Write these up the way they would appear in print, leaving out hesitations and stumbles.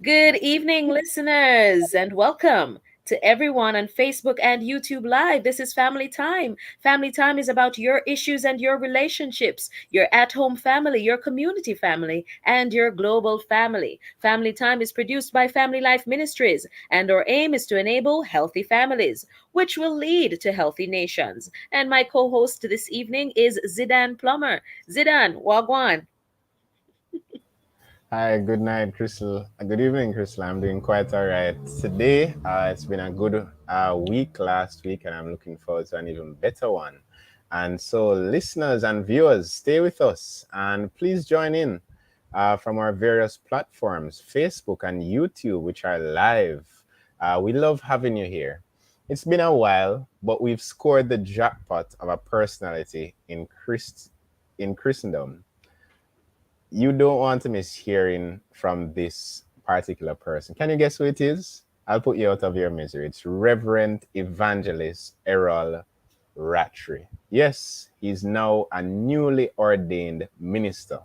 Good evening, listeners, and welcome to everyone on Facebook and YouTube Live. This is Family Time. Family Time is about your issues and your relationships, your at home family, your community family, and your global family. Family Time is produced by Family Life Ministries, and our aim is to enable healthy families, which will lead to healthy nations. And my co host this evening is Zidan Plummer. Zidan, Wagwan. Hi, good night, Crystal. Good evening, Crystal. I'm doing quite all right today. It's been a good week last week, and I'm looking forward to an even better one. And so, listeners and viewers, stay with us and please join in from our various platforms, Facebook and YouTube, which are live. We love having you here. It's been a while, but we've scored the jackpot of a personality in Christendom. You don't want to miss hearing from this particular person. Can you guess who it is? I'll put you out of your misery. It's Reverend Evangelist Errol Rattray. Yes, he's now a newly ordained minister.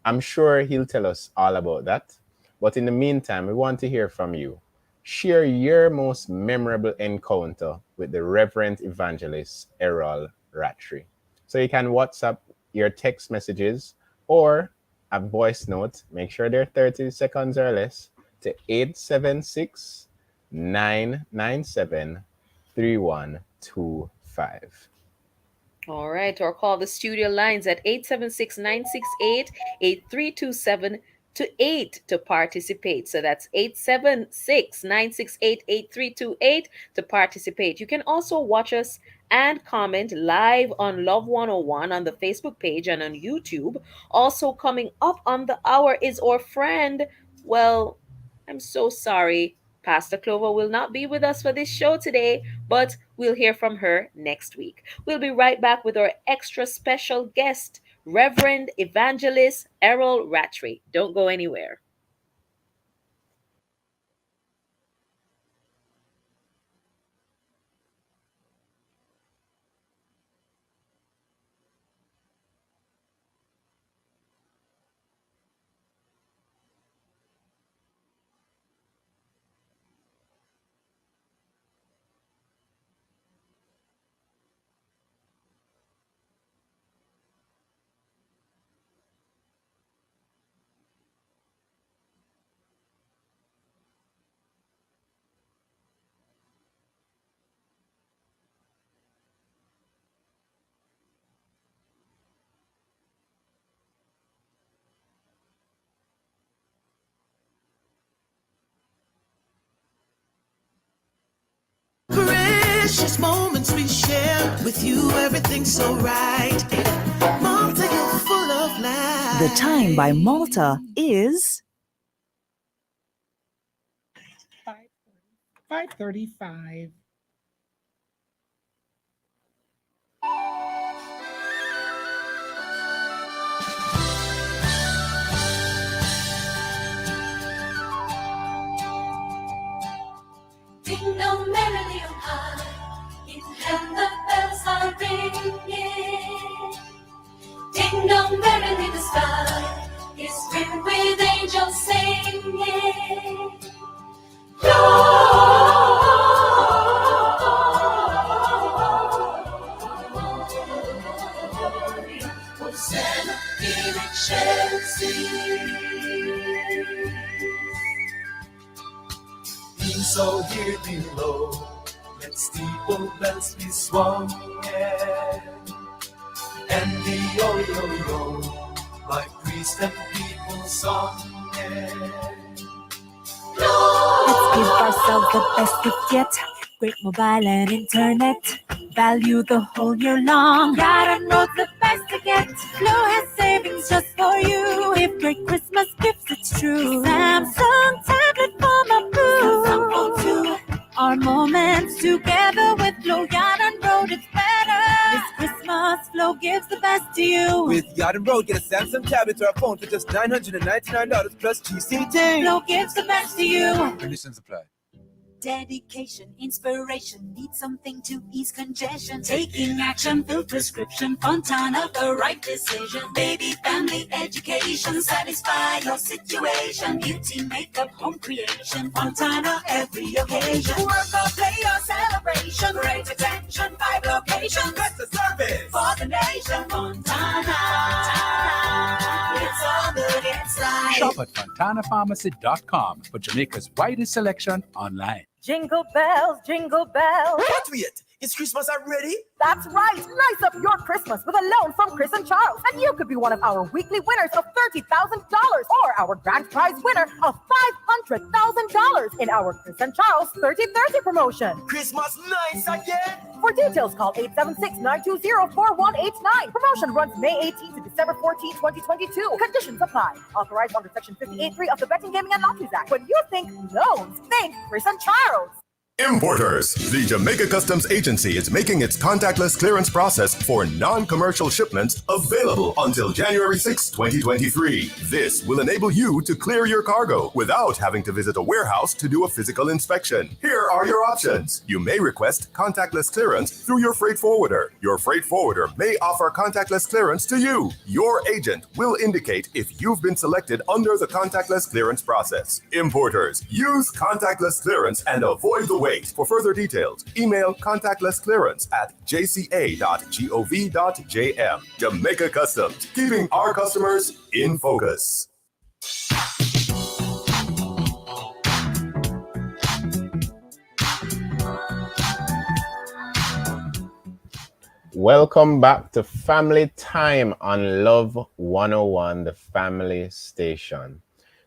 I'm sure he'll tell us all about that. But in the meantime, we want to hear from you. Share your most memorable encounter with the Reverend Evangelist Errol Rattray. So you can WhatsApp your text messages or a voice note. Make sure they're 30 seconds or less to 876-997-3125. All right, or call the studio lines at 876-968-8327 to 8 to participate. So that's 876-968-8328 to participate. You can also watch us and comment live on Love 101 on the Facebook page and on YouTube. Also coming up on the hour is our friend, well, I'm so sorry. Pastor Clover will not be with us for this show today, but we'll hear from her next week. We'll be right back with our extra special guest, Reverend Evangelist Errol Rattray. Don't go anywhere. Precious moments we share with you, everything so right. Malta, you're full of life. The time by Malta is 5:35. Ding dong merrily on high, in heaven the bells are ringing. Ding dong merrily the sky is filled with angels singing. Glory, Hosanna in excelsis. So here below, let steeple bells be swung, and the yo-yo-yo, by priest and people sung. Let's give ourselves the best gift yet. Great mobile and internet. Value the whole year long. Gotta know the best to get. Flow has savings just for you. If great Christmas gifts, it's true. Samsung tablet for my boo. Our moments together with Flow Yard and Road, it's better. This Christmas, Flow gives the best to you. With Yard and Road, get a Samsung tablet or a phone for just $999 plus GCT. Flow gives the best to you. Conditions apply. Dedication, inspiration, need something to ease congestion. Taking action, fill prescription, Fontana, the right decision. Baby, family, education, satisfy your situation. Beauty, makeup, home creation, Fontana, every occasion. Work or play or celebration, great attention, 5 locations. That's the service For the nation, Fontana. It's all good inside. Shop at FontanaPharmacy.com for Jamaica's widest selection online. Jingle bells, jingle bells. What wait? Is Christmas already? That's right. Light up your Christmas with a loan from Chris and Charles, and you could be one of our weekly winners of $30,000 or our grand prize winner of $500,000 in our Chris and Charles 30/30 promotion. Christmas nice again. For details, call 876-920-4189. Promotion runs May 18 to December 14, 2022. Conditions apply. Authorized under Section 58.3 of the Betting, Gaming, and Lotteries Act. When you think loans, think Chris and Charles. Importers. The Jamaica Customs Agency is making its contactless clearance process for non-commercial shipments available until January 6, 2023. This will enable you to clear your cargo without having to visit a warehouse to do a physical inspection. Here are your options. You may request contactless clearance through your freight forwarder. Your freight forwarder may offer contactless clearance to you. Your agent will indicate if you've been selected under the contactless clearance process. Importers, use contactless clearance and avoid the wait. For further details, email contactlessclearance@jca.gov.jm. Jamaica Customs, keeping our customers in focus. Welcome back to Family Time on Love 101, the family station.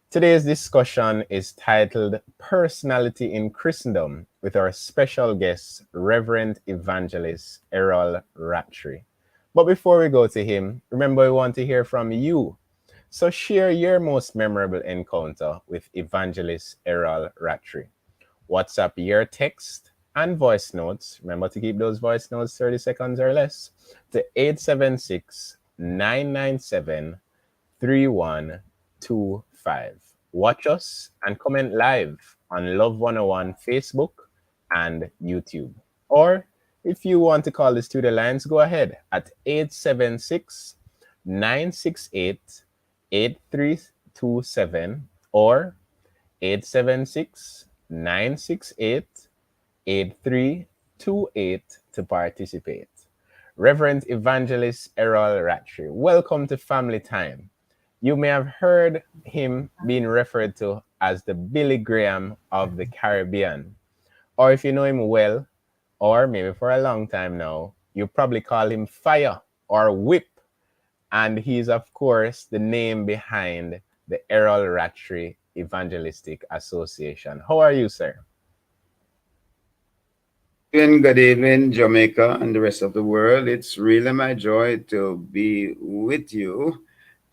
Today's discussion is titled Personality in Christendom with our special guest, Reverend Evangelist Errol Rattray. But before we go to him, remember we want to hear from you. So share your most memorable encounter with Evangelist Errol Rattray. WhatsApp your text and voice notes. Remember to keep those voice notes 30 seconds or less to 876-997-3125. Watch us and comment live on Love 101 Facebook and YouTube. Or if you want to call the studio lines, go ahead at 876-968-8327 or 876-968-8328 to participate. Reverend Evangelist Errol Rattray, welcome to Family Time. You may have heard him being referred to as the Billy Graham of the Caribbean. Or if you know him well, or maybe for a long time now, you probably call him Fire or Whip. And he's, of course, the name behind the Errol Rattray Evangelistic Association. How are you, sir? Good evening, Jamaica and the rest of the world. It's really my joy to be with you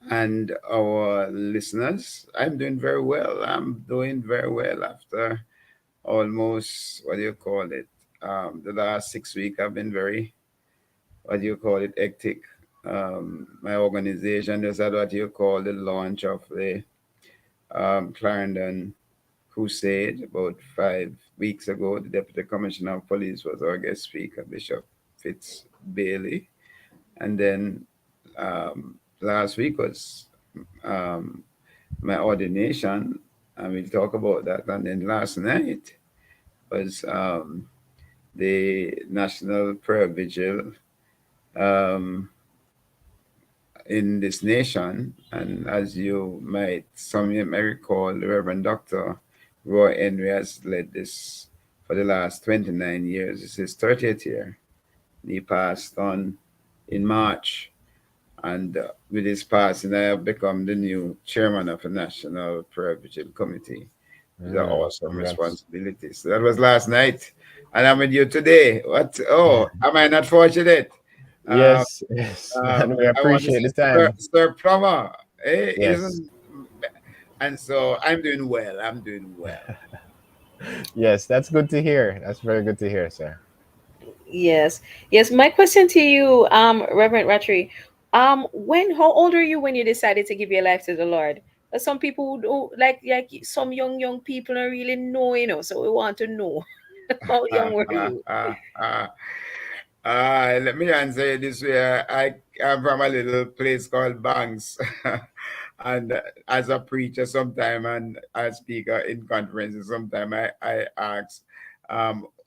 and our listeners. I'm doing very well. After almost, the last 6 weeks I've been very, hectic. My organization just had the launch of the Clarendon Crusade about 5 weeks ago. The Deputy Commissioner of Police was our guest speaker, Bishop Fitz Bailey. And then last week was my ordination, and we'll talk about that. And then last night was the National Prayer Vigil in this nation. And as some you may recall, the Reverend Dr. Roy Henry has led this for the last 29 years. This is his 30th year. He passed on in March. And with his passing, I have become the new chairman of the National Prayer Vigil Committee. It's an awesome responsibility. So that was last night. And I'm with you today. Am I not fortunate? Yes. And we appreciate the time. Sir Plummer. Yes. And so I'm doing well. Yes, that's good to hear. That's very good to hear, sir. Yes. My question to you, Reverend Rattray, how old were you when you decided to give your life to the Lord? Some people who don't like some young people don't really know, so we want to know. How young were you? Let me answer it this way. I'm from a little place called Banks. And as a preacher sometime and a speaker in conferences sometime I ask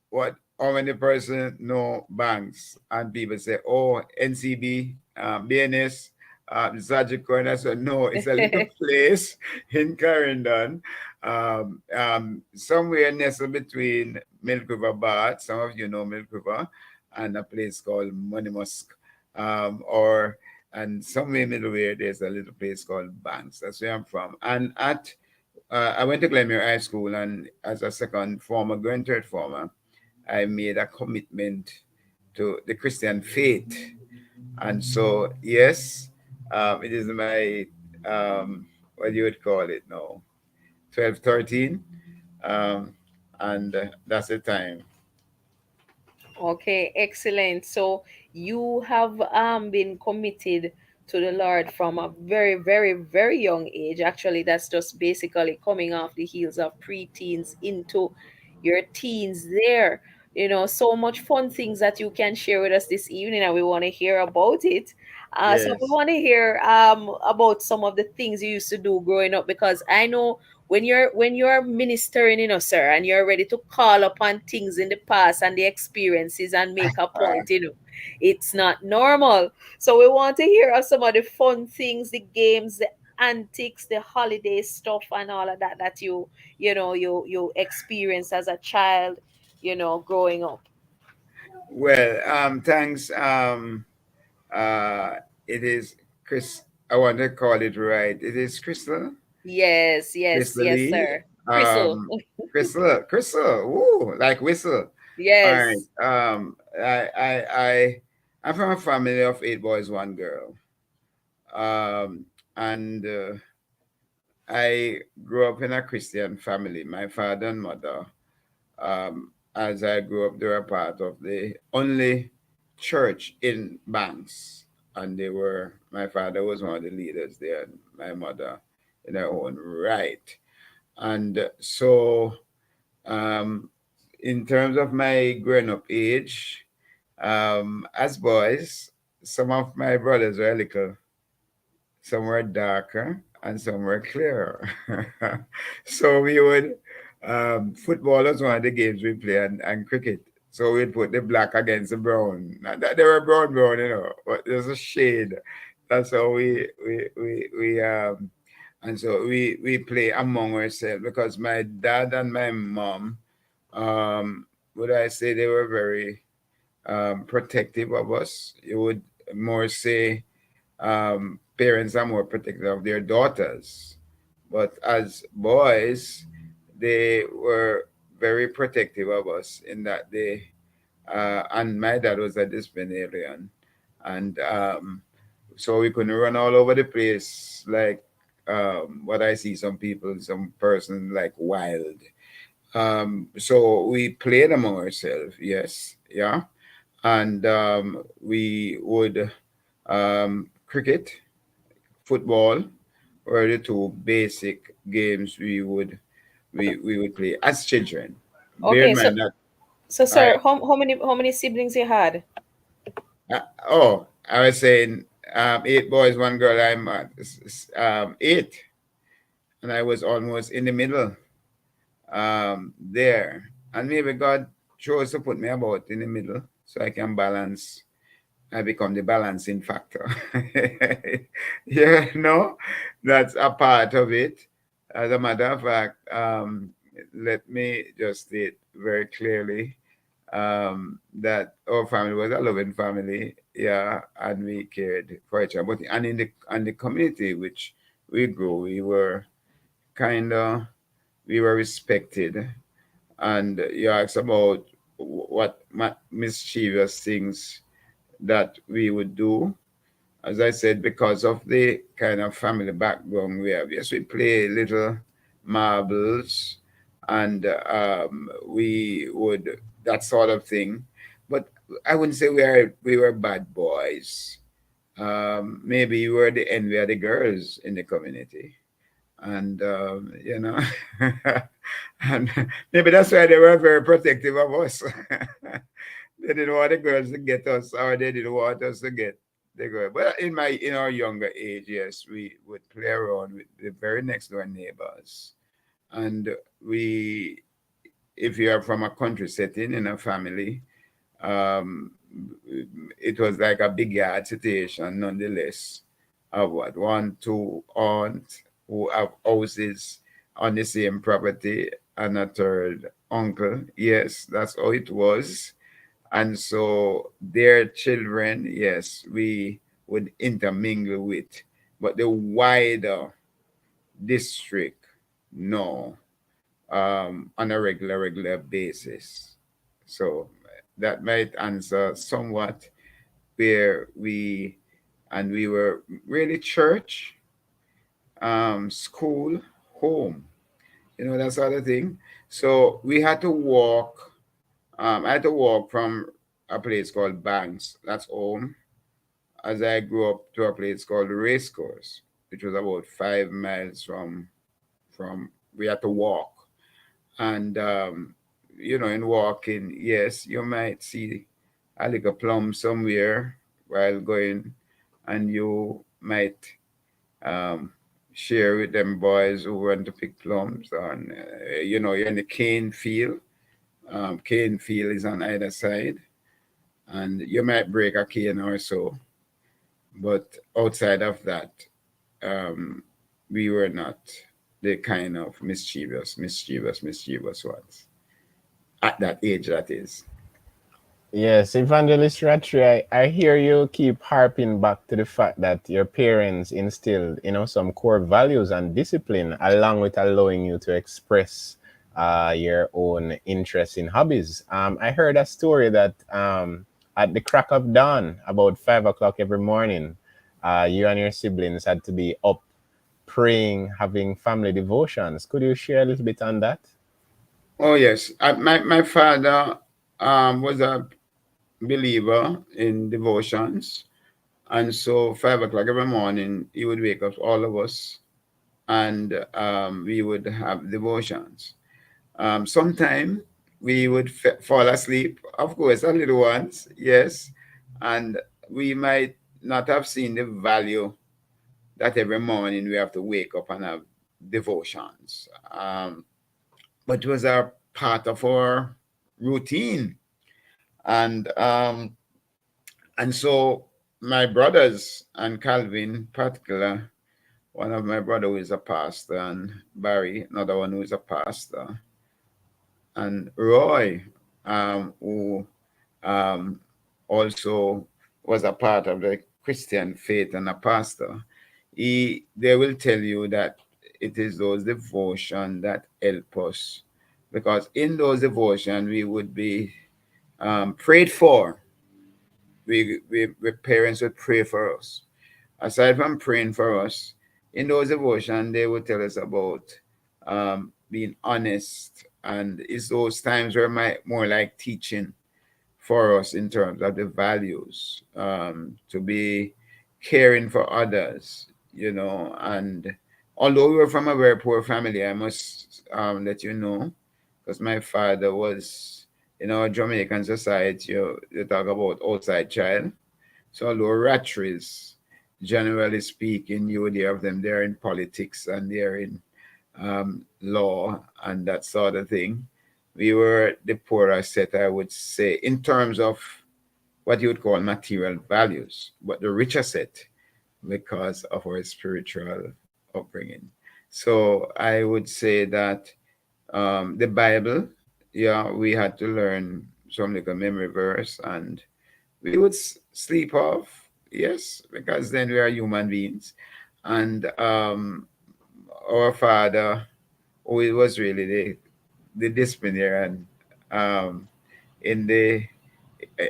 what how many person know Banks, and people say, oh, NCB, BNS, Sajiko, and I said, no, it's a little place in Clarendon, somewhere nestled between Milk River Bath, some of you know Milk River, and a place called Monimusk, or and somewhere middleware there's a little place called Banks. That's where I'm from. And I went to Glenmere High School, and as a second former, going third former, I made a commitment to the Christian faith. And so, yes, it is my, what you would call it now, 12, 13. Um, and that's the time. Okay, excellent. So you have been committed to the Lord from a very, very, very young age. Actually, that's just basically coming off the heels of preteens into your teens there. So much fun things that you can share with us this evening, and we want to hear about it. So we Yes. want to hear about some of the things you used to do growing up, because I know when you're ministering, sir, and you're ready to call upon things in the past and the experiences and make a Uh, point, it's not normal. So we want to hear of some of the fun things, the games, the antics, the holiday stuff, and all of that you experienced as a child, growing up. well, thanks. It is Chris. I want to call it right. It is Crystal. Yes, yes, Crystal yes, Lee. sir. Crystal. Um, Crystal. Woo, like whistle. All right. Yes. I'm from a family of 8 boys, 1 girl. Um, and I grew up in a Christian family. My father and mother, as I grew up, they were part of the only church in Banks. And my father was one of the leaders there, and my mother in her own right. And so, um, in terms of my grown up age, as boys, some of my brothers were a little, some were darker and some were clearer. So we would, football was one of the games we play, and cricket. So we'd put the black against the brown. Not that they were brown, but there's a shade. That's how and so we play among ourselves, because my dad and my mom, would I say, they were very protective of us. You would more say, parents are more protective of their daughters, but as boys, they were very protective of us in that and my dad was a disciplinarian, and so we couldn't run all over the place like what I see some person like wild. So we played among ourselves, yes, yeah, and we would cricket, football were the two basic games we would play as children. Bear Okay, in so mind that so I sir, how many siblings you had? I was saying 8 boys, 1 girl. I'm 8, and I was almost in the middle there, and maybe God chose to put me about in the middle so I can balance. I become the balancing factor. Yeah, no, that's a part of it. As a matter of fact, let me just state very clearly that our family was a loving family, yeah, and we cared for each other. But and in the community which we grew, kind of we were respected. And you asked about what mischievous things that we would do. As I said, because of the kind of family background we have, yes, we play little marbles, and we would that sort of thing. But I wouldn't say we were bad boys. Maybe we were the envy of the girls in the community, and and maybe that's why they were very protective of us. They didn't want the girls to get us, or they didn't want us to get the girl. But in our younger age, yes, we would play around with the very next door neighbors, and we, if you are from a country setting in a family, um, it was like a big yard situation, nonetheless. Of what, one, two aunts who have houses on the same property, and a third uncle. Yes, that's how it was. And so their children, yes, we would intermingle with, but the wider district, no, on a regular basis. So that might answer somewhat where we were really church, school, home, that sort of thing. So we had to walk. I had to walk from a place called Banks, that's home, as I grew up, to a place called Racecourse, which was about 5 miles from we had to walk. And in walking, yes, you might see a little plum somewhere while going, and you might um, share with them boys who want to pick plums. And you're in the cane field. Cane field is on either side, and you might break a cane or so. But outside of that, um, we were not the kind of mischievous ones at that age. That is. Yes, Evangelist Rattray, I hear you keep harping back to the fact that your parents instilled, some core values and discipline, along with allowing you to express your own interests in hobbies. I heard a story that at the crack of dawn, about 5 o'clock every morning, you and your siblings had to be up praying, having family devotions. Could you share a little bit on that? Oh yes, my father was a believer in devotions, and so 5 o'clock every morning he would wake up all of us, and we would have devotions. Sometime we would fall asleep, of course, our little ones, yes, and we might not have seen the value that every morning we have to wake up and have devotions. But it was a part of our routine, and so my brothers, and Calvin in particular, one of my brother who is a pastor, and Barry, another one who is a pastor, and Roy, who um, also was a part of the Christian faith and a pastor. They will tell you that it is those devotion that help us, because in those devotion we would be prayed for. We parents would pray for us. Aside from praying for us, in those devotion, they would tell us about being honest. And it's those times where more like teaching for us in terms of the values, to be caring for others, And although we were from a very poor family, I must let you know, because my father was in our Jamaican society, you talk about outside child. So although Rattrays, generally speaking, you would hear of them, they're in politics and they're in law and that sort of thing. We were the poorer set, I would say, in terms of what you would call material values, but the richer set because of our spiritual upbringing. So I would say that the Bible, yeah, we had to learn some like a memory verse, and we would sleep off, yes, because then we are human beings. And our father, who was really the disciplinarian um, in the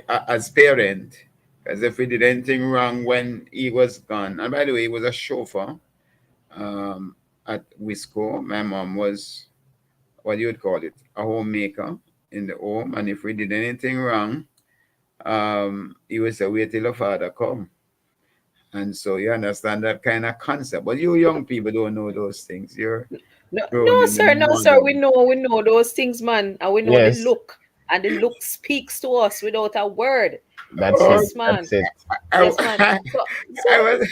as parent, because if we did anything wrong when he was gone, and by the way, he was a chauffeur um, at Wisco. My mom was what you would call it, a homemaker in the home, and if we did anything wrong, he would say, "Wait till your father come." And so you understand that kind of concept. But you young people don't know those things. You're No, grown in the no, sir. modern. We know those things, man, and we know the Yes, look, and the look speaks to us without a word. that's it. Oh, Yes, man. That's it. I, Yes, man. I, So, I was,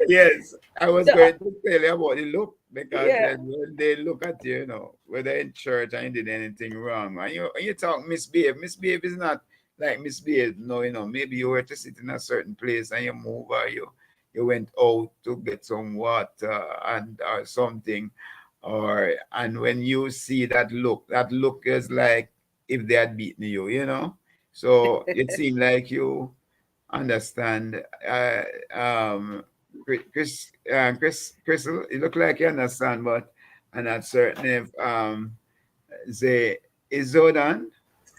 yes, I was so going to tell you about the look because yeah. when they look at you, you know, whether in church and you did anything wrong, and you talk misbehave is not like misbehave. No, you know, maybe you were to sit in a certain place and you move or you went out to get some water and or something, or and when you see that look is like if they had beaten you, you know. So it seemed like you understand. Crystal, it look like you understand, but I'm not certain if the is Zodan.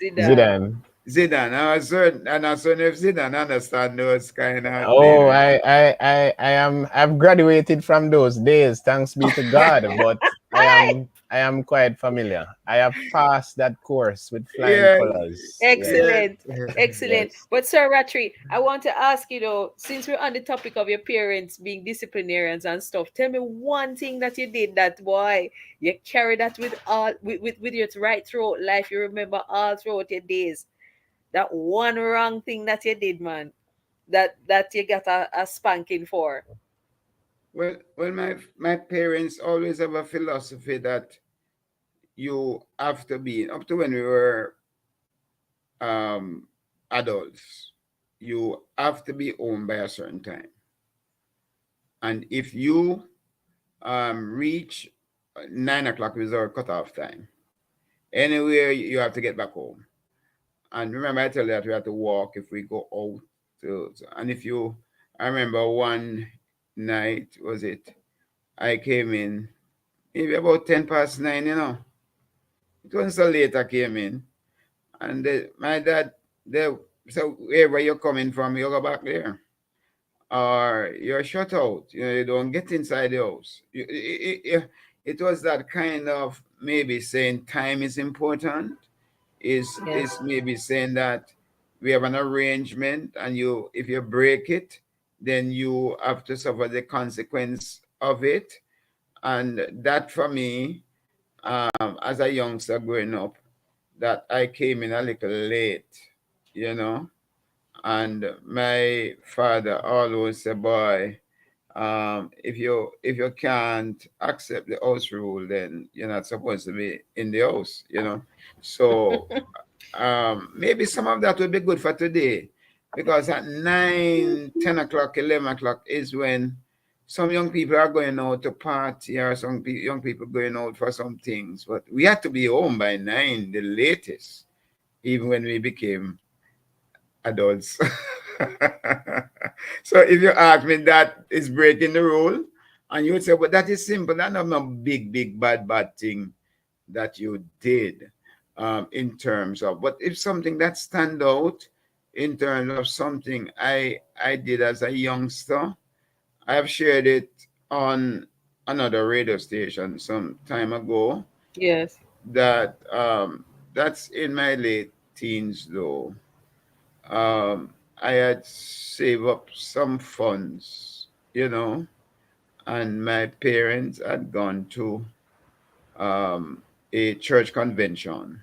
Zidane. Zidane. Zidane, I'm not certain if Zidane understand those kind of Oh, things. I've graduated from those days, thanks be to God, but I am quite familiar. I have passed that course with flying Yes, colors. Yes. yes. Excellent. Excellent. Yes. But Sir Rattray, I want to ask you though, since we're on the topic of your parents being disciplinarians and stuff, tell me one thing that you did that boy, you carry that with all with your right throughout life. You remember all throughout your days. That one wrong thing that you did, man. That you got a spanking for. Well, my parents always have a philosophy that you have to be up to when we were um, adults, you have to be home by a certain time. And if you reach 9 o'clock is our cutoff time, anywhere you have to get back home. And remember, I tell you that we have to walk if we go out. And if you, I remember one night, was it? I came in maybe about 10 past 9, you know. It wasn't so late I came in. And my dad, so wherever you're coming from, you go back there. Or you're shut out. You know, you don't get inside the house. It was that kind of maybe saying time is important. Is Yes. maybe saying that we have an arrangement, and you if you break it, then you have to suffer the consequence of it. And that for me, as a youngster growing up, that I came in a little late, you know. And my father always said, "Boy, if you can't accept the house rule, then you're not supposed to be in the house, you know." So maybe some of that would be good for today, because at 9, 10 o'clock, 11 o'clock is when some young people are going out to party, or some young people going out for some things. But we had to be home by 9, the latest, even when we became adults. So if you ask me, that is breaking the rule, and you would say, "But that is simple. That's not a big, bad thing that you did in terms of." But if something that stand out in terms of something I did as a youngster, I have shared it on another radio station some time ago. Yes. That that's in my late teens, though. I had saved up some funds, you know, and my parents had gone to um, a church convention.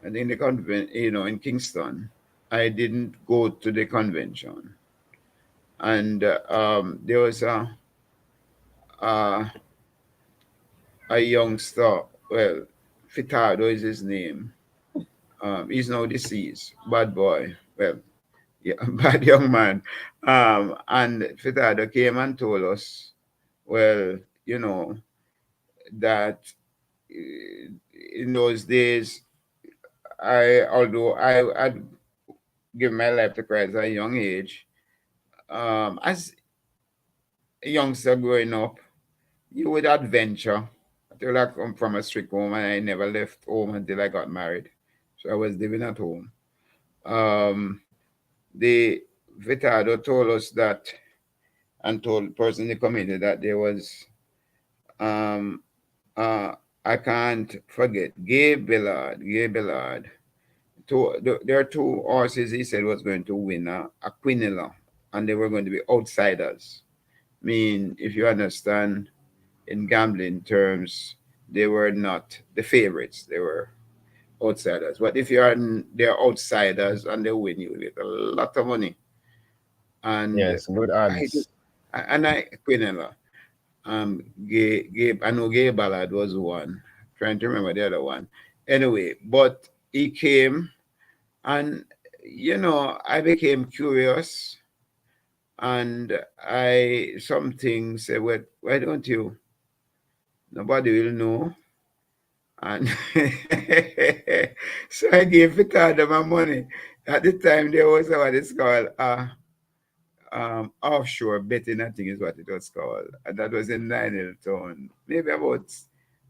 And in the in Kingston, I didn't go to the convention. And there was a, a youngster, well, Fitado is his name. He's now deceased, bad boy. Well, yeah, bad young man. And Fitado came and told us, well, you know, that in those days, although I'd given my life to Christ at a young age, as a youngster growing up, you would adventure. Until I come from a strict home, and I never left home until I got married. So I was living at home. Um, the Vitado told us that, and told the person in the committee, that there was, um, uh, I can't forget, Gay Billard. There are two horses he said was going to win a Quinilla. and they were going to be outsiders. I mean, if you understand, in gambling terms, they were not the favorites; they were outsiders. But if they're outsiders and they win, you get a lot of money. And Yes, good I do, odds. and I Quinella, I know Gay Ballard was one. Trying to remember the other one. Anyway, but he came, and I became curious, and I something said, "Well, why don't you? Nobody will know." And so I gave Ricardo my money. At the time, there was what it's called offshore betting, I think is what it was called. And that was in Nine Town, maybe about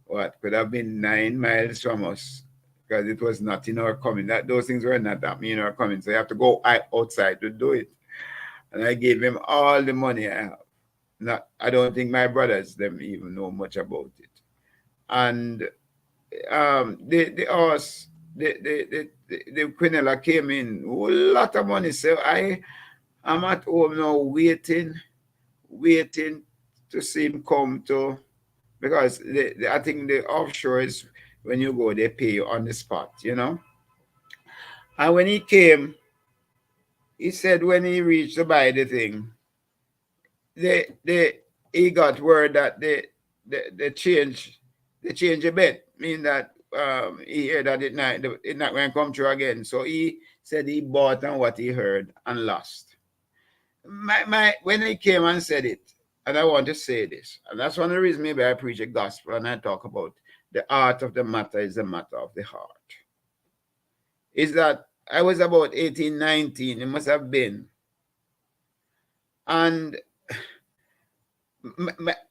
what could have been 9 miles from us, because it was not in our coming. That those things were not that in our coming. So you have to go outside to do it. And I gave him all the money I have. Not, I don't think my brothers them even know much about it. And the horse, the Quinella came in, a lot of money. So I'm at home now waiting to see him come to, because I think the offshore is when you go, they pay you on the spot. And when he came, he said when he reached to buy the thing, he got word that they change a bet, mean that he heard that it not going to come true again. So he said he bought on what he heard and lost. My when he came and said it, and I want to say this, and that's one of the reasons maybe I preach a gospel and I talk about the art of the matter is the matter of the heart. Is that I was about 18, 19, it must have been. And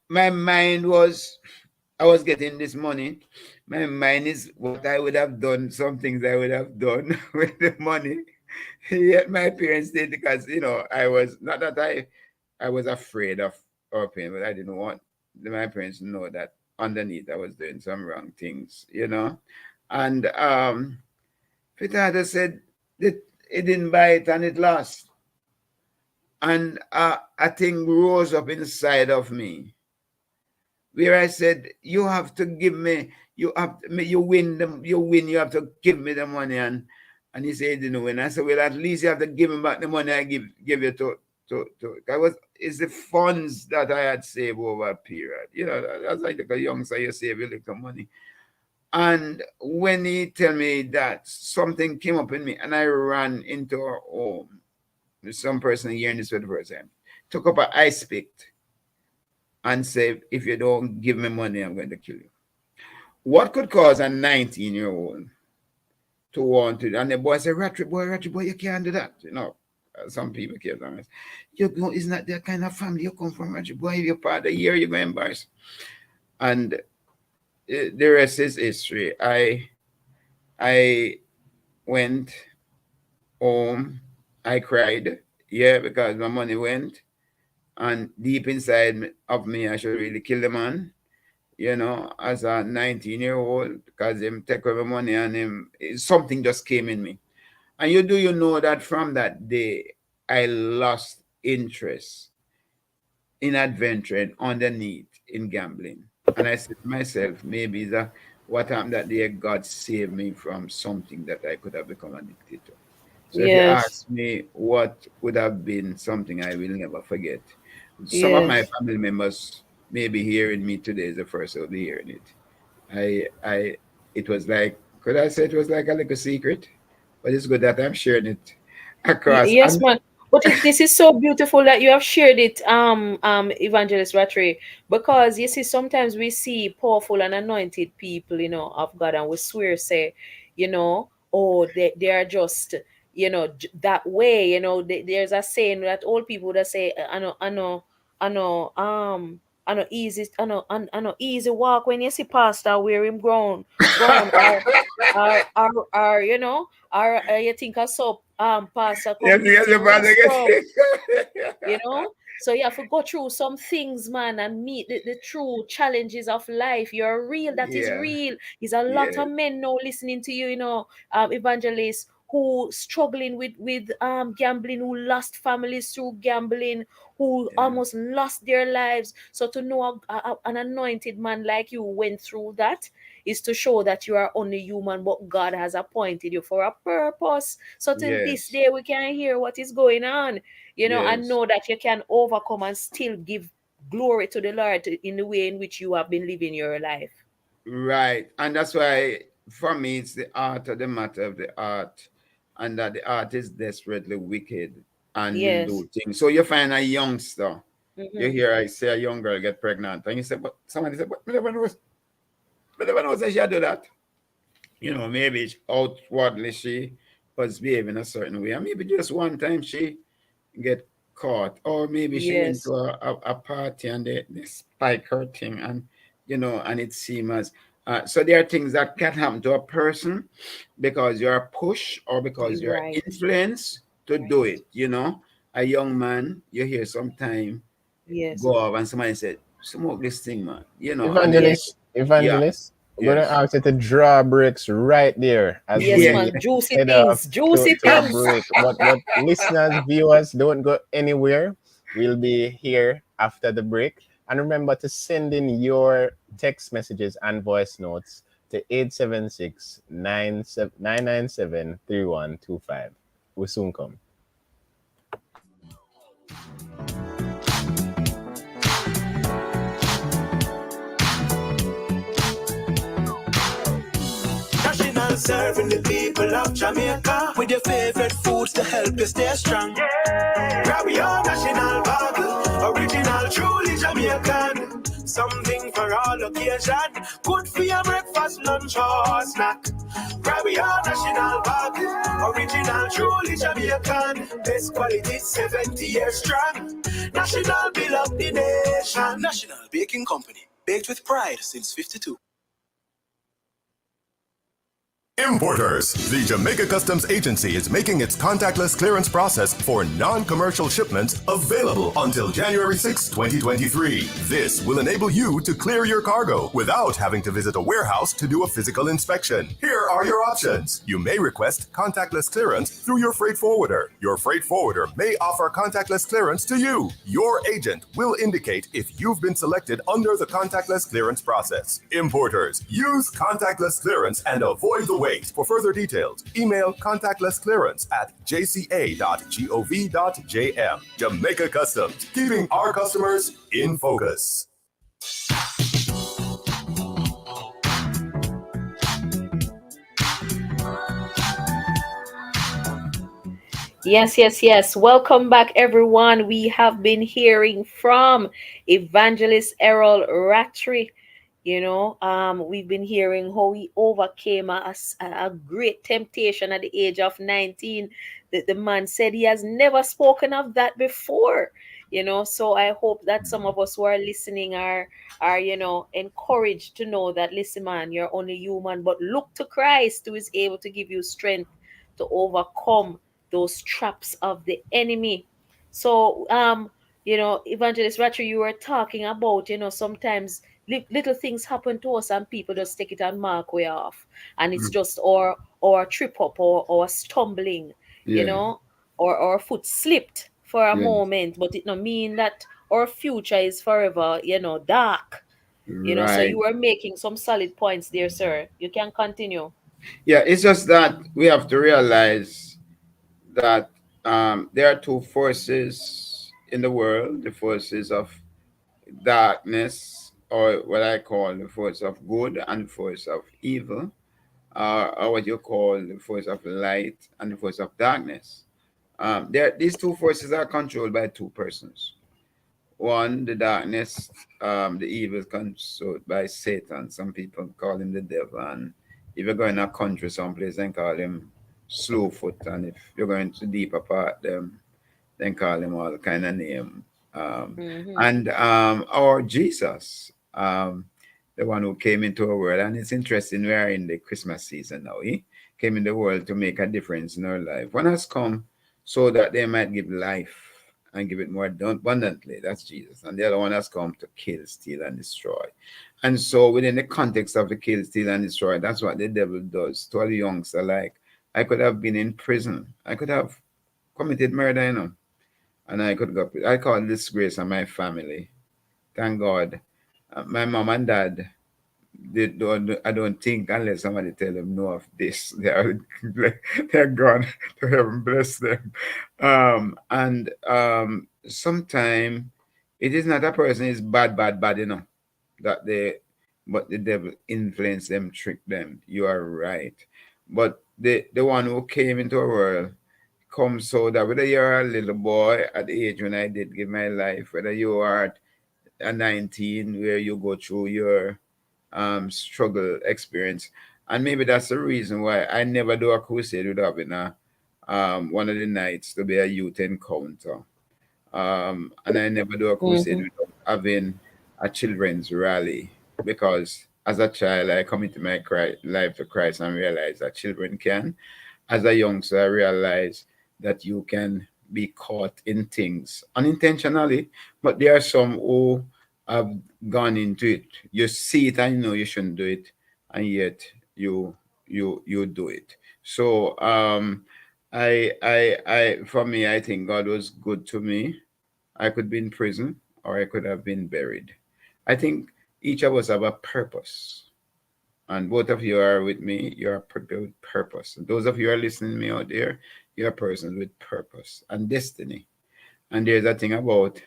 my mind was, I was getting this money. My mind is what I would have done, some things I would have done with the money. Yet my parents did, because I was not that I was afraid of our pain, but I didn't want my parents to know that underneath I was doing some wrong things. And Peter said that it didn't buy it and it lost. And a thing rose up inside of me where I said, "You have to give me. You win them. You win. You have to give me the money." And he said, "He didn't win." I said, "Well, at least you have to give me back the money I give you to." It's the funds that I had saved over a period. That's like a youngster, you save a little money. And when he tell me that, something came up in me, and I ran into our home. There's some person hearing this for the first time. Took up an ice pick and said, "If you don't give me money, I'm going to kill you." What could cause a 19-year-old to want to? And the boy said, Rattray boy, you can't do that." Some people can't do that. It's not that kind of family you come from, Rattray boy. If you're part of the year, you're going to embarrass. And the rest is history. I went home. I cried, because my money went. And deep inside of me, I should really kill the man, as a 19-year-old, because him take away my money, and something just came in me. And you know that from that day, I lost interest in adventuring underneath in gambling. And I said to myself, maybe that what happened that day, God saved me from something that I could have become addicted to. So if you Yes. ask me what would have been something I will never forget, some of my Yes. family members may be hearing me today is the first of the hearing it. It was like, could I say it was like a little secret? But it's good that I'm sharing it across. Yes, And man. But this is so beautiful that you have shared it, Evangelist Rattray, because you see, sometimes we see powerful and anointed people, of God, and we swear, say, oh, they are just, that way, there's a saying that old people that say, I know easy, I know easy walk when you see pastor wear him ground, or you think I saw pastor come yes, beat yes, him with Father, scrub, yes. you know so you have to go through some things, man, and meet the true challenges of life. You're real, that is Yeah, real. There's a lot yeah, of men now listening to you, Evangelist, who struggling with gambling, who lost families through gambling, who Yeah. almost lost their lives. So to know an anointed man like you went through that is to show that you are only human, but God has appointed you for a purpose. So till this Yes. day, we can hear what is going on, and Yes. know that you can overcome and still give glory to the Lord in the way in which you have been living your life. Right. And that's why, for me, it's the art of the matter of the art, and that the art is desperately wicked and will Yes. do things. So you find a youngster, you Mm-hmm. hear I say a young girl get pregnant, and you say, but somebody said, but me never know that she do that. Maybe outwardly she was behaving a certain way, and maybe just one time she get caught, or maybe she went Yes. to a party and they spike her thing, and it seems as so there are things that can happen to a person because you're pushed or because you're Right. influenced to do it. A young man, you hear sometime Yes. go off and somebody said, smoke this thing, man, and then, Yes. yeah, Evangelist, we're gonna yes, ask you to draw breaks right there as Yes, yeah, we man. Juicy head off things. Juicy to a things. break. But listeners, viewers, don't go anywhere. We'll be here after the break. And remember to send in your text messages and voice notes to 876-997-3125. We'll soon come. National serving the people of Jamaica with your favorite foods to help you stay strong. Grab your national bottle, original, truly Jamaican. Something for all occasion, good for your breakfast, lunch or snack. Grab your national bottle, original, truly Jamaican. Best quality, 70 years strong. National build up the nation. National Baking Company, baked with pride since 52. Importers. The Jamaica Customs Agency is making its contactless clearance process for non-commercial shipments available until January 6, 2023. This will enable you to clear your cargo without having to visit a warehouse to do a physical inspection. Here are your options. You may request contactless clearance through your freight forwarder. Your freight forwarder may offer contactless clearance to you. Your agent will indicate if you've been selected under the contactless clearance process. Importers, use contactless clearance and avoid the wait. For further details, email contactlessclearance@jca.gov.jm. Jamaica Customs, keeping our customers in focus. Yes, yes, yes. Welcome back, everyone. We have been hearing from Evangelist Errol Rattray. We've been hearing how he overcame a great temptation at the age of 19. The man said he has never spoken of that before. So I hope that some of us who are listening are encouraged to know that, listen, man, you're only human, but look to Christ, who is able to give you strength to overcome those traps of the enemy. So Evangelist Rattray, you were talking about, sometimes little things happen to us and people just take it and mark way off, and it's mm, just or trip up or stumbling, yeah, or our foot slipped for a yeah, moment, but it don't mean that our future is forever, dark. So you right. were making some solid points there, sir. You can continue. Yeah, it's just that we have to realize that there are two forces in the world: the forces of darkness, or what I call the force of good, and the force of evil, or what you call the force of light and the force of darkness. These two forces are controlled by two persons. One, the darkness, the evil is controlled by Satan. Some people call him the devil. And if you're going to a country someplace, then call him Slowfoot. And if you're going to deeper part, them, then call him all kind of name. Um, Mm-hmm. and our Jesus, the one who came into our world. And it's interesting, we are in the Christmas season now. He came in the world to make a difference in our life. One has come so that they might give life and give it more abundantly. That's Jesus. And the other one has come to kill, steal, and destroy. And so, within the context of the kill, steal, and destroy, that's what the devil does to all the youngsters like I could have been in prison. I could have committed murder, and I could go. I call disgrace on my family. Thank God, my mom and dad. They don't. I don't think unless somebody tell them no of this, they are they're gone to heaven. Bless them. And sometimes it is not a person is bad, bad, bad. That they, but the devil influence them, trick them. You are right. But the one who came into a world comes so that whether you're a little boy at the age when I did give my life, whether you are at 19 where you go through your struggle experience, and maybe that's the reason why I never do a crusade without having a one of the nights to be a youth encounter, and I never do a crusade Mm-hmm. without having a children's rally, because as a child I come into my life to Christ and realize that children can. As a youngster, I realized that you can be caught in things unintentionally, but there are some who have gone into it. You see it and you know you shouldn't do it, and yet you you do it. So for me, I think God was good to me. I could be in prison or I could have been buried. I think each of us have a purpose, and both of you are with me. You're a with purpose. And those of you who are listening to me out there, you're persons with purpose and destiny. And there's a thing about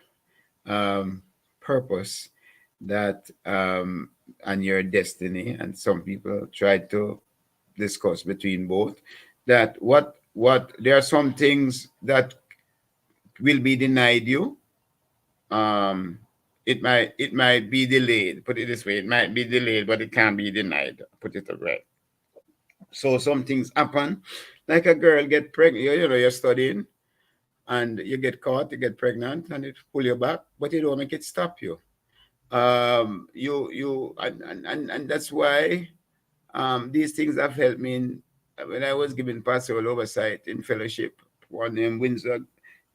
um, purpose that and your destiny. And some people try to discuss between both that what there are some things that will be denied you. um it might be delayed, put it this way, it might be delayed but it can't be denied, put it right. So some things happen, like a girl get pregnant, you're studying and you get caught, you get pregnant and it pull you back, but you don't make it stop you. You and that's why these things have helped me when I was given pastoral oversight in fellowship. One named Windsor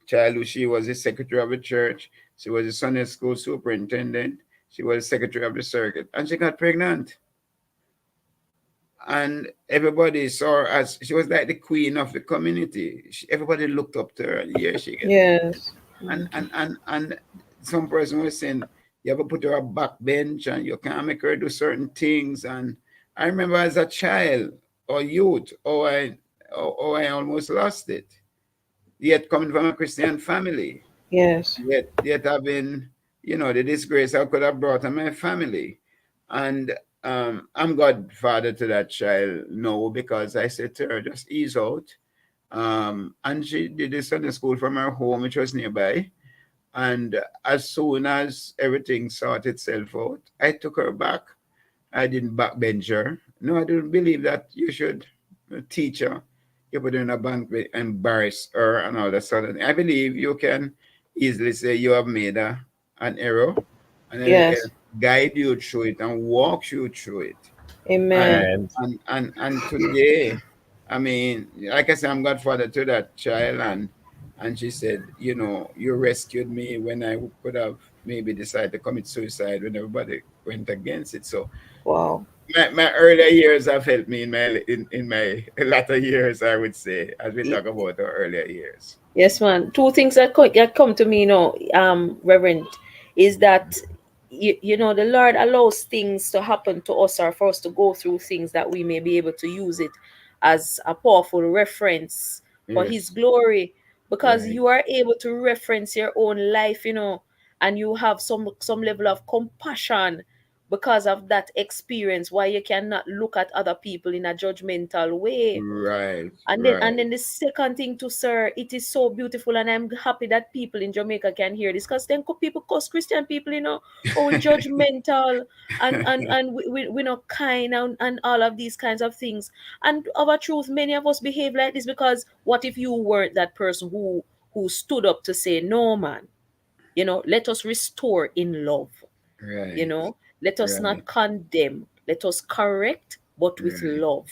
child, who she was the secretary of the church. She was the Sunday school superintendent. She was secretary of the circuit, and she got pregnant. And everybody saw her as she was like the queen of the community. Everybody looked up to her, and here she get pregnant. Yes. And some person was saying you have to put her a backbench and you can't make her do certain things. And I remember as a child or youth, oh I almost lost it. Yet coming from a Christian family, Yes. yet having, the disgrace I could have brought on my family. And I'm godfather to that child no, because I said to her, just ease out. And she did the Sunday school from her home, which was nearby. And as soon as everything sorted itself out, I took her back. I didn't backbench her. No, I didn't believe that you should teach her. You put her in a bank, embarrass her and all that sort of thing. I believe you can easily say you have made an error, and then you can Yes. guide you through it and walk you through it. And Amen. Right. today, I mean, like I said, I'm godfather to that child, and she said, you rescued me when I could have maybe decided to commit suicide when everybody went against it. So Wow. my earlier years have helped me in my latter years, I would say, as we talk about our earlier years. Yes, man. Two things that come to me, Reverend, is that the Lord allows things to happen to us or for us to go through things that we may be able to use it as a powerful reference for His Yes, glory, because right, you are able to reference your own life, and you have some level of compassion because of that experience. Why you cannot look at other people in a judgmental way. right, And then the second thing to, sir, it is so beautiful, and I'm happy that people in Jamaica can hear this, because then people cause Christian people, oh, we judgmental, and we not kind, and all of these kinds of things. And of a truth, many of us behave like this because what if you weren't that person who stood up to say, no, man, let us restore in love, you right, know let us right, not condemn, let us correct, but with right. love.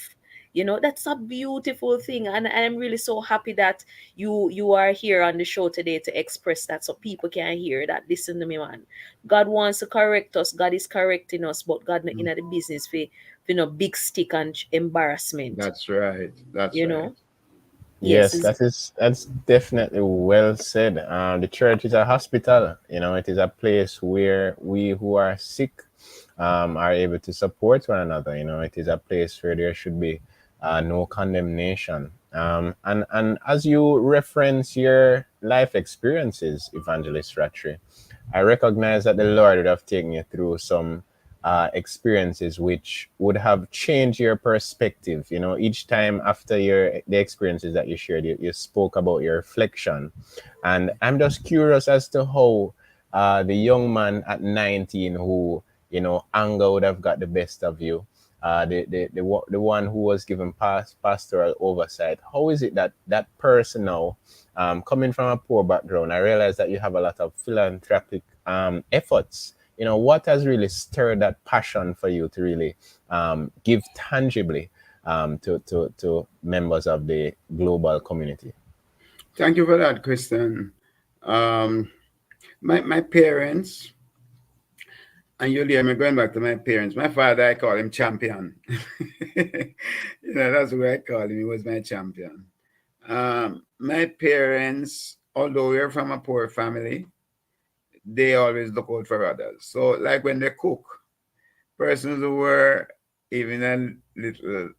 That's a beautiful thing, and I'm really so happy that you are here on the show today to express that, so people can hear that. Listen to me, man. God wants to correct us, God is correcting us, but God not in the business big stick and embarrassment. That's right. That's You right. know, yes, Yes, that's definitely well said. The church is a hospital. It is a place where we who are sick are able to support one another. It is a place where there should be no condemnation. And as you reference your life experiences, Evangelist Rattray, I recognize that the Lord would have taken you through some experiences which would have changed your perspective. Each time after the experiences that you shared, you spoke about your reflection, and I'm just curious as to how the young man at 19 who anger would have got the best of you. The one who was given pastoral oversight. How is it that that person now, coming from a poor background, I realize that you have a lot of philanthropic efforts. What has really stirred that passion for you to really give tangibly to members of the global community? Thank you for that, Christian. Um, my parents, and you'll hear me going back to my parents. My father, I call him champion. That's what I call him. He was my champion. My parents, although we're from a poor family, they always look out for others. So, like when they cook, persons who were even a little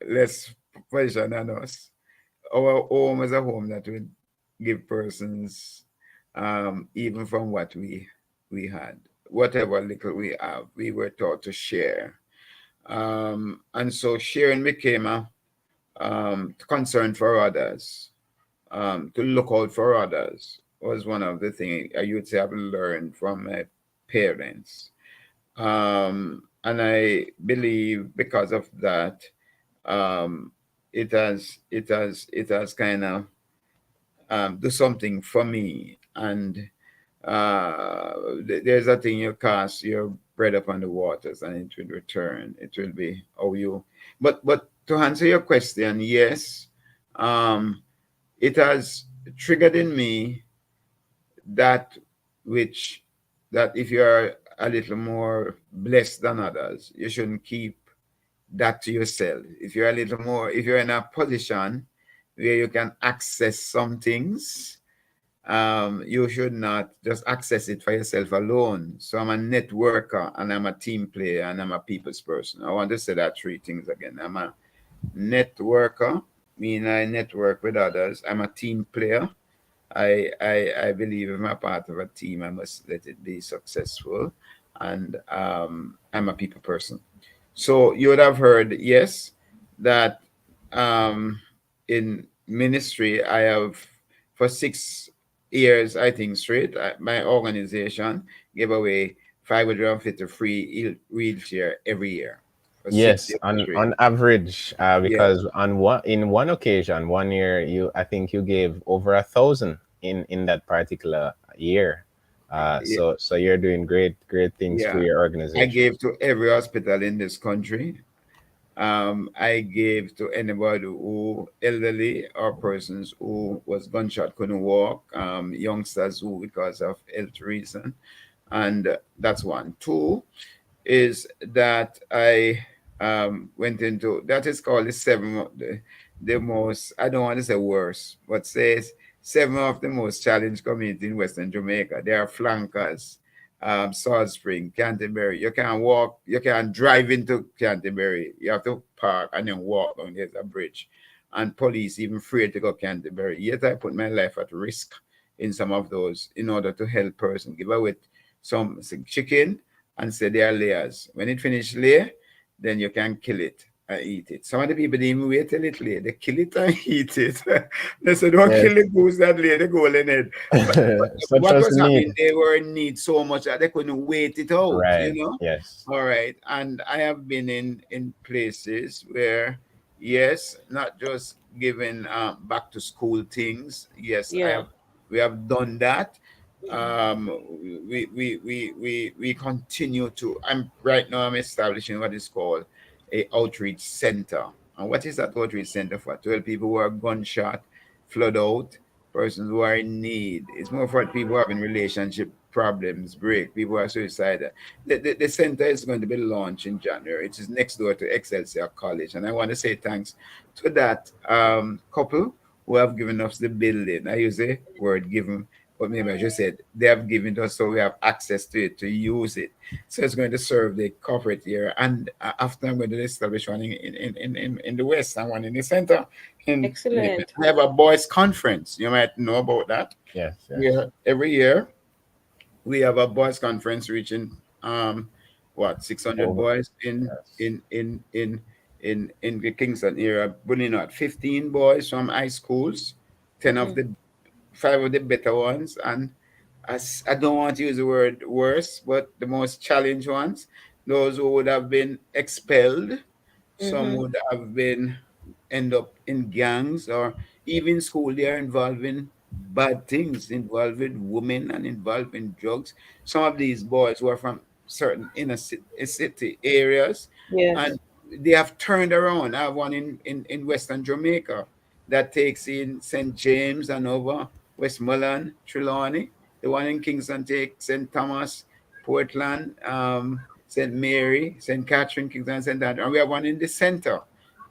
less position than us, our home is a home that would give persons, even from what we had, whatever little we have, we were taught to share. And so sharing became a concern for others, to look out for others was one of the things I would say I've learned from my parents. And I believe because of that, um, it has kind of do something for me. And there's a thing, you cast your bread upon the waters and it will return. It will be how you. But to answer your question, yes, it has triggered in me that which that if you are a little more blessed than others, you shouldn't keep that to yourself. If you're a little more, if you're in a position where you can access some things, you should not just access it for yourself alone. So I'm a networker and I'm a team player and I'm a people's person. I want to say that three things again. I'm a networker, meaning I network with others. I'm a team player. I believe if I'm a part of a team, I must let it be successful. And I'm a people person. So you would have heard, yes, that in ministry, I have for 6 years, I think straight, my organization gave away 550 free wheelchair every year for six Yes, years straight. on average, Yeah, because in one occasion, one year, I think you gave over 1,000 in that particular year. yeah, So you're doing great things through yeah. your I organization. gave to every hospital in this country. I gave to anybody who elderly or persons who was gunshot couldn't walk, youngsters who because of health reason, and that's one. Two is that I went into that is called the the most, I don't want to say worse, but says seven of the most challenged community in Western Jamaica. There are flankers, Salt Spring, Canterbury. You can walk, you can drive into Canterbury. You have to park and then walk down. There's a bridge. And police even afraid to go Canterbury. Yet I put my life at risk in some of those in order to help person. Give away some chicken and say they are layers. When it finish lay, then you can kill it and eat it. Some of the people didn't even wait till it lay. They kill it and eat it. They said, don't Yes, kill the goose that lay the golden head. But such what as was the need. happening, they were in need so much that they couldn't wait it out, Right. Yes. All right. And I have been in places where, yes, not just giving back to school things. Yes, Yeah. we have done that. um we continue to, I'm establishing what is called a outreach center. And what is that outreach center for? To help people who are gunshot, flood out, persons who are in need. It's more for people who have in relationship problems break. People are suicidal. The center is going to be launched in January. It is next door to Excelsior College. And I want to say thanks to that couple who have given us the building. I use the word given, but maybe I just said they have given to us so we have access to it to use it. So it's going to serve the corporate area. And after I'm going to establish one in the west and one in the center. Excellent. We have a boys' conference. You might know about that. Yes, yes. Every year we have a boys' conference reaching 600 boys in the Kingston area, bringing out 15 boys from high schools, 10 of the 5 of the better ones, and as I don't want to use the word worse, but the most challenged ones, those who would have been expelled, some would have been end up in gangs or even school. They are involved in bad things, involving women and involving drugs. Some of these boys were from certain inner city areas, Yes. and they have turned around. I have one in Western Jamaica that takes in St. James and over Westmoreland, Trelawney. The one in Kingston takes St. Thomas, Portland, St. Mary, St. Catherine, Kingston, St. Andrew. And we have one in the center.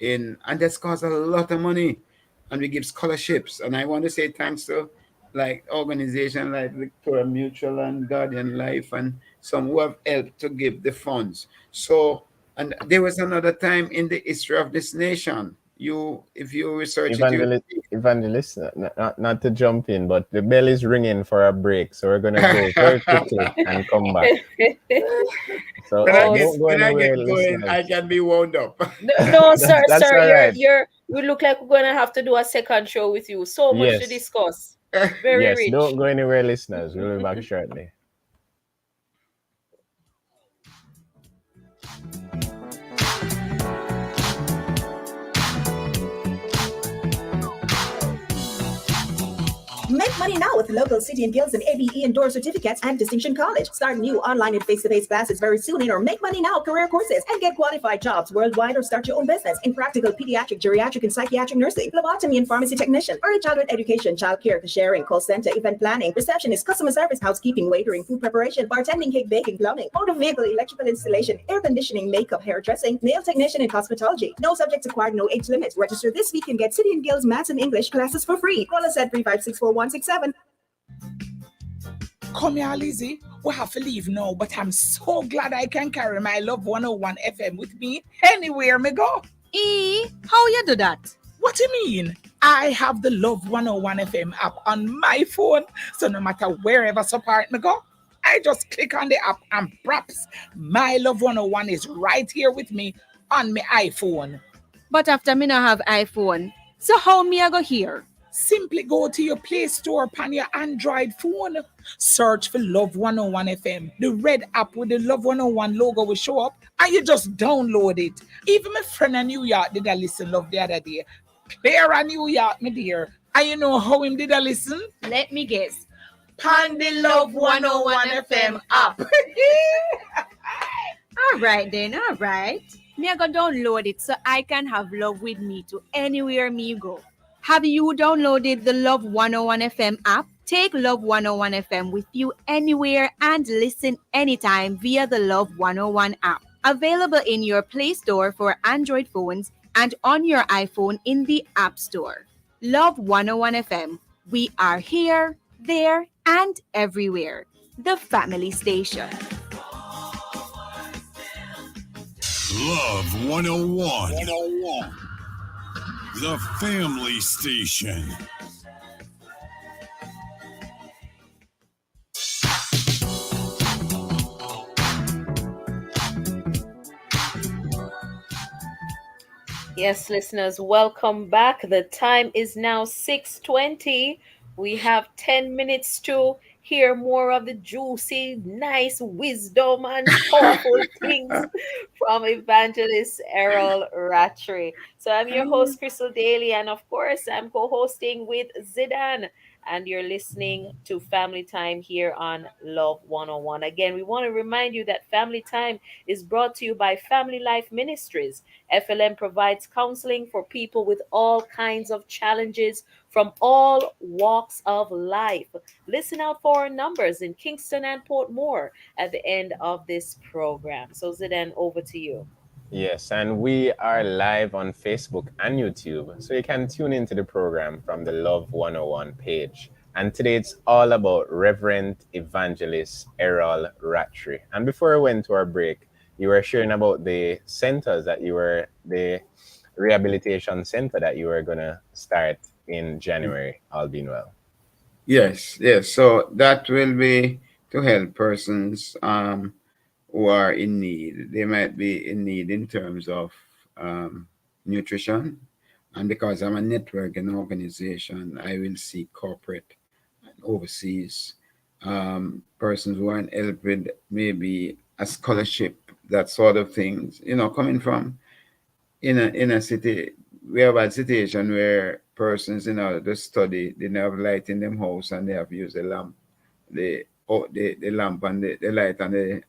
And that's cost a lot of money. And we give scholarships. And I want to say thanks to like organizations like Victoria Mutual and Guardian Life and some who have helped to give the funds. So, and there was another time in the history of this nation. If you research Evangelist, not to jump in, but the bell is ringing for a break, so we're gonna go very quickly and come back. So don't go anywhere, listeners. I can be wound up. No, sir, That's sir, all right. we look like we're gonna have to do a second show with you. So much to Yes. discuss. Very Yes, rich. don't go anywhere, listeners. We'll be back shortly. Make money now with local City and Guilds and ABE endorsed certificates and Distinction College. Start new online and face-to-face classes very soon in our Make Money Now career courses and get qualified jobs worldwide or start your own business in practical pediatric, geriatric, and psychiatric nursing, phlebotomy and pharmacy technician, early childhood education, child care, sharing, call center, event planning, receptionist, customer service, housekeeping, waitering, food preparation, bartending, cake baking, plumbing, motor vehicle, electrical installation, air conditioning, makeup, hairdressing, nail technician, and cosmetology. No subjects acquired, no age limit. Register this week and get City and Guilds Maths and English classes for free. Call us at 3564167. Come here, Lizzie. We have to leave now, but I'm so glad I can carry my Love 101 FM with me anywhere me go. How you do that? What do you mean? I have the Love 101 FM app on my phone, so no matter wherever support me go, I just click on the app and props. My Love 101 is right here with me on my iPhone. But after me not have iPhone, so how me I go here? Simply go to your Play Store on your Android phone. Search for Love 101 FM. The red app with the Love 101 logo will show up and you just download it. Even my friend in New York did a listen Love the other day. Clear in New York, my dear. And you know how him did a listen? Let me guess. On the Love 101 FM app. All right then, all right. Me I go download it so I can have love with me to anywhere me go. Have you downloaded the Love 101 FM app? Take Love 101 FM with you anywhere and listen anytime via the Love 101 app. Available in your Play Store for Android phones and on your iPhone in the App Store. Love 101 FM. We are here, there, and everywhere. The family station. Love 101. The family station. Yes, listeners, welcome back. The time is now 6:20. We have 10 minutes to hear more of the juicy, nice wisdom and powerful things from Evangelist Errol Rattray. So I'm your host, Crystal Daly, and of course, I'm co-hosting with Zidane. And you're listening to Family Time here on Love 101. Again, we want to remind you that Family Time is brought to you by Family Life Ministries. FLM provides counseling for people with all kinds of challenges, from all walks of life. Listen out for our numbers in Kingston and Portmore at the end of this program. So, Zidane, over to you. Yes, and we are live on Facebook and YouTube, so you can tune into the program from the Love 101 page. And today it's all about Reverend Evangelist Errol Rattray. And before we went to our break, you were sharing about the centers that the rehabilitation center that you were going to start in January, all being well. Yes, yes. So that will be to help persons who are in need. They might be in need in terms of nutrition. And because I'm a network and organization, I will see corporate and overseas persons who are in help with maybe a scholarship, that sort of things. Coming from in a city, we have a situation where persons in order to study, they don't have light in them house and they have to use a lamp, the lamp and the light and the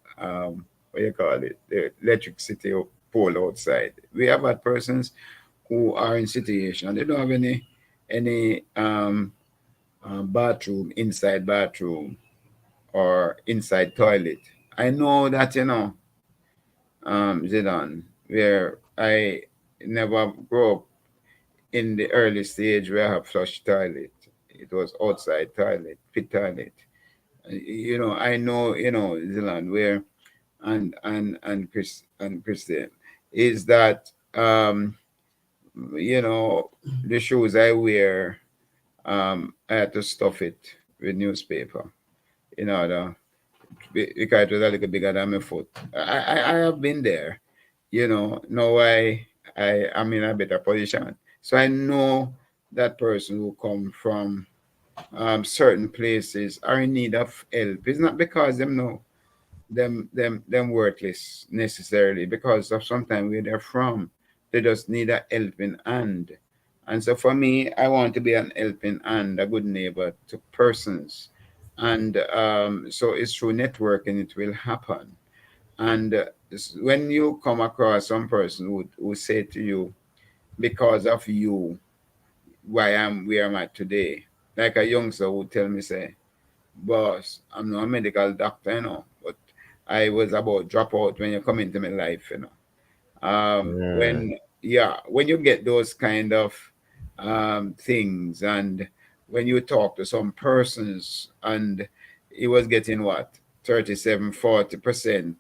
what you call it, the electricity pole outside. We have had persons who are in situation they don't have any bathroom, inside bathroom or inside toilet. I know that Zidane, where I never grew up in the early stage where I have flush toilet. It was outside toilet, pit toilet. I know, Zealand where and Christian is that you know the shoes I wear, I had to stuff it with newspaper in order because it was a little bigger than my foot. I have been there, now I am in a better position. So I know that person who come from certain places are in need of help. It's not because them know them worthless necessarily, because of sometimes where they're from, they just need a helping hand. And so for me, I want to be an helping hand, a good neighbor to persons. And so it's through networking it will happen. And when you come across some person who say to you, because of you, why I'm where I'm at today. Like a youngster would tell me, say, boss, I'm not a medical doctor, but I was about drop out when you come into my life, Mm. when you get those kind of things, and when you talk to some persons and he was getting what 37-40%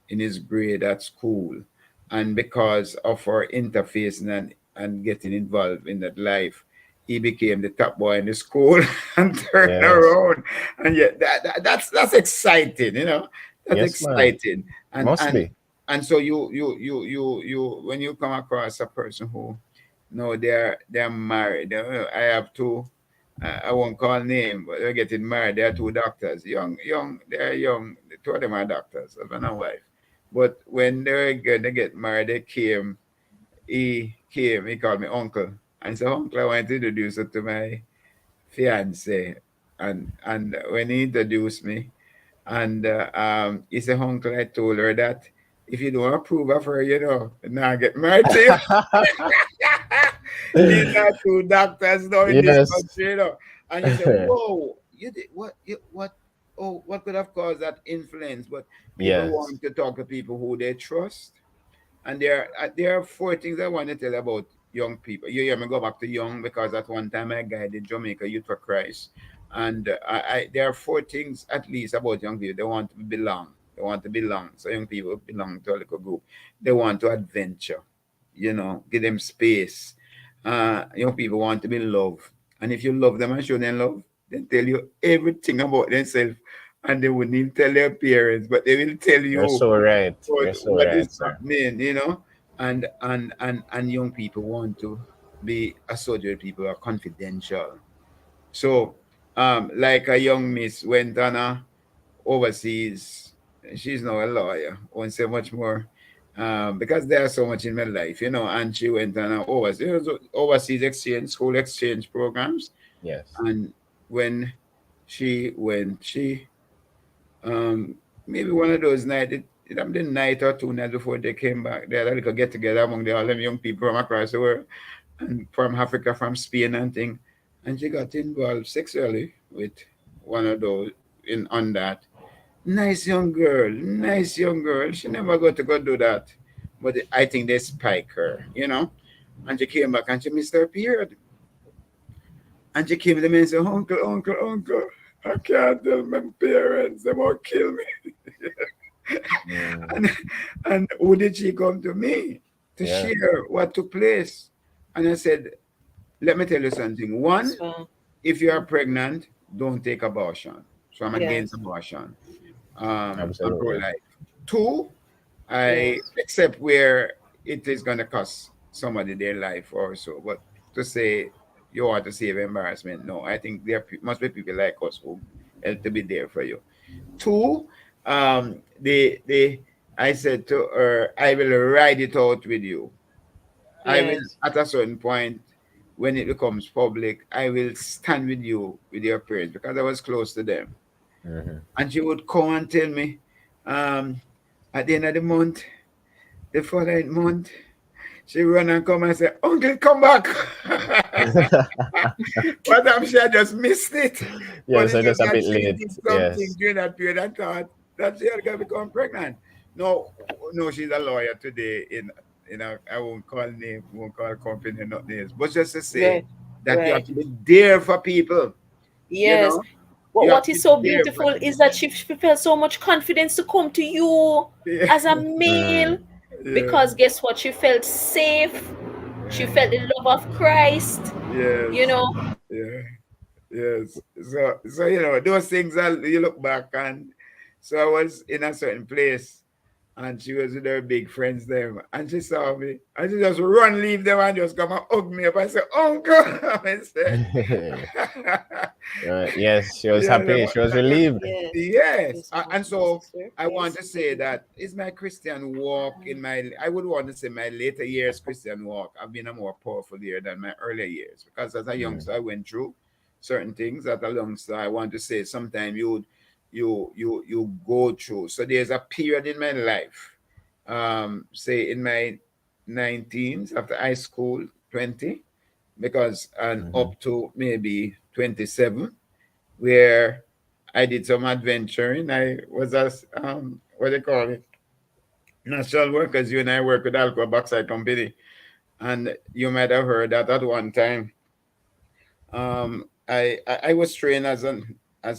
in his grade at school, and because of our interfacing and getting involved in that life, he became the top boy in the school and turned Yes. around. And yet that's exciting, that's Yes, man. exciting. and Must and be. and so you when you come across a person who no they're married. I have two, I won't call name, but they're getting married. They're two doctors, young, they're young. The two of them are doctors, husband and wife. But when they're going to get married, he called me uncle. And so uncle, I want to introduce you to my fiance. And when he introduced me, and he said, uncle, I told her that if you don't approve of her, now get married to him. These are two doctors now in this Yes. country, And you say, whoa, you did what? Oh, what could have caused that influence? But people Yes. want to talk to people who they trust. And there are four things I want to tell about young people. You hear me go back to young because at one time I guided Jamaica Youth for Christ. And there are four things at least about young people. They want to belong. They want to belong. So young people belong to a little group. They want to adventure, give them space. Young people want to be loved. And if you love them and show them love, they tell you everything about themselves. And they wouldn't even tell their parents, but they will tell You're you so right. You're so what right, is sir. happening, and young people want to be associated with people who are confidential. So, like a young miss went on overseas, she's now a lawyer, won't say much more, because there's so much in my life, and she went on overseas exchange, school exchange programs. Yes. And when she went, um, maybe one of those nights, it happened the night or two nights before they came back. They had a little get together among all them young people from across the world and from Africa, from Spain and thing. and she got involved sexually with one of those in on that. Nice young girl, nice young girl. She never got to go do that. But I think they spike her, you know. And she came back and she missed her period. And she came to me and said, Uncle, Uncle, Uncle, I can't tell my parents, they won't kill me. and, and who did she come to me to share what took place? And I said, let me tell you something. One, if you are pregnant, don't take abortion. So I'm against abortion. I'm pro-life. Two, I accept where it is going to cost somebody their life or so. But to say you want to save embarrassment, no. I think there must be people like us who help to be there for you. Two, I said to her, I will ride it out with you. I will, at a certain point, when it becomes public, I will stand with you, with your parents, because I was close to them. And she would come and tell me, at the end of the month, the following month, she run and come and say, Uncle, come back. But I'm sure I just missed it. Yeah, but so just a bit she late. did something during that period. I thought that she had to become pregnant. No, she's a lawyer today. I won't call name, won't call company, not names. But just to say that you have to be there for people. Yes. You know? But what is so beautiful is that she felt so much confidence to come to you as a male. Because guess what? She felt safe. She felt the love of Christ. Yes. You know? Yeah. Yes. So you know, those things you look back and so I was in a certain place and she was with her big friends there and she saw me and she just run, leave them and just come and hug me up. I said, Uncle. I said, yes, she was happy. She was relieved. Yes. And so I want to say that it's my Christian walk I would want to say my later years Christian walk. I've been a more powerful year than my earlier years because as a youngster I went through certain things that a youngster I want to say sometimes you go through. So there's a period in my life, say in my 19s after high school, 20, because and up to maybe 27, where I did some adventuring. I was as what they call it, national workers. You and I work with Alcoa Bauxite Company, and you might have heard that at one time. I was trained as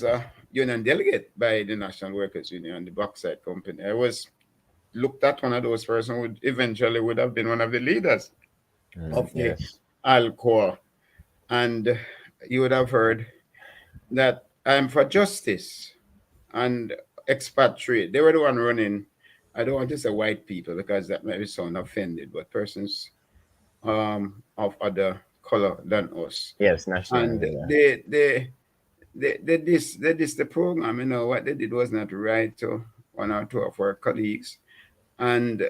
a union delegate by the National Workers Union, the Bauxite Company. I was looked at one of those persons who eventually would have been one of the leaders of the Alcoa. And you would have heard that I'm for justice and expatriate. They were the one running. I don't want to say white people because that might sound offended, but persons of other color than us. Yes, national. And they this the program. You know what they did was not right to one or two of our colleagues, and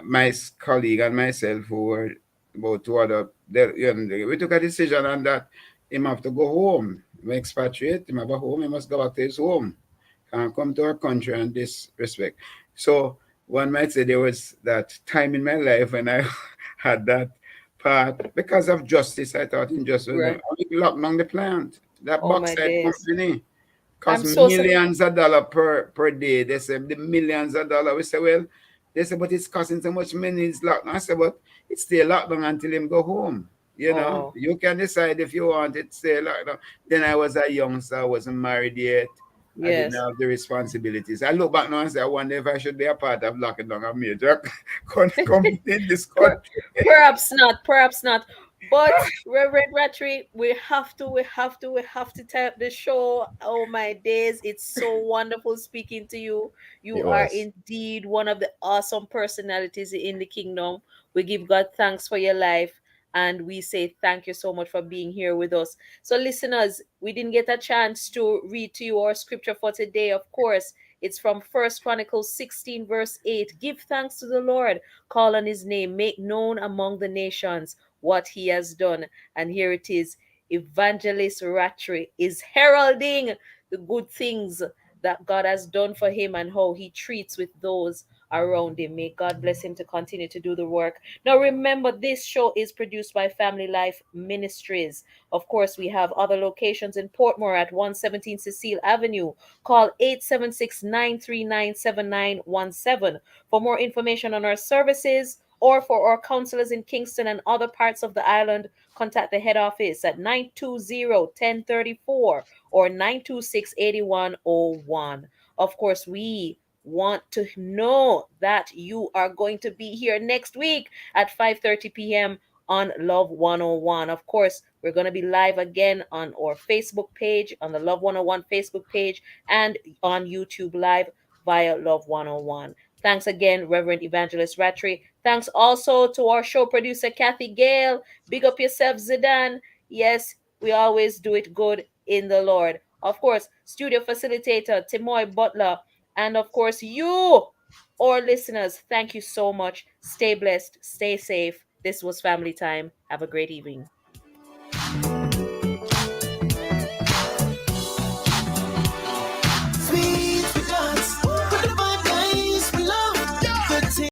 my colleague and myself who were about two other. We took a decision on that. Him have to go home. We expatriate him have a home. He must go back to his home. Can't come to our country in this respect. So one might say there was that time in my life when I had that part because of justice. I thought injustice. Right. Locked down the plant. That bauxite company cost millions of dollars per day. They said the millions of dollars. We say, well, they said, but it's costing so much money. It's locked down. I said, but it's still locked down until him go home. You know, you can decide if you want it, stay locked down. Then I was a youngster, I wasn't married yet. I didn't have the responsibilities. I look back now and say, I wonder if I should be a part of locking down a major company in this country. Perhaps not. But Reverend Rattray, we have to tie up the show. Oh my days, it's so wonderful speaking to you. You are indeed one of the awesome personalities in the kingdom. We give God thanks for your life. And we say thank you so much for being here with us. So listeners, we didn't get a chance to read to you our scripture for today. Of course, it's from 1 Chronicles 16 verse 8. Give thanks to the Lord, call on his name, make known among the nations what he has done. And here it is. Evangelist Rattray is heralding the good things that God has done for him and how he treats with those around him. May God bless him to continue to do the work. Now, remember, this show is produced by Family Life Ministries. Of course, we have other locations in Portmore at 117 Cecile Avenue. Call 876-939-7917 for more information on our services, or for our counselors in Kingston and other parts of the island. Contact the head office at 920-1034 or 926-8101. Of course, we want to know that you are going to be here next week at 5:30 p.m. on Love 101. Of course, we're going to be live again on our Facebook page, on the Love 101 Facebook page, and on YouTube Live via Love 101. Thanks again, Reverend Evangelist Rattray. Thanks also to our show producer, Kathy Gale. Big up yourself, Zidane. Yes, we always do it good in the Lord. Of course, studio facilitator, Timoy Butler. And of course, you, our listeners, thank you so much. Stay blessed, stay safe. This was Family Time. Have a great evening.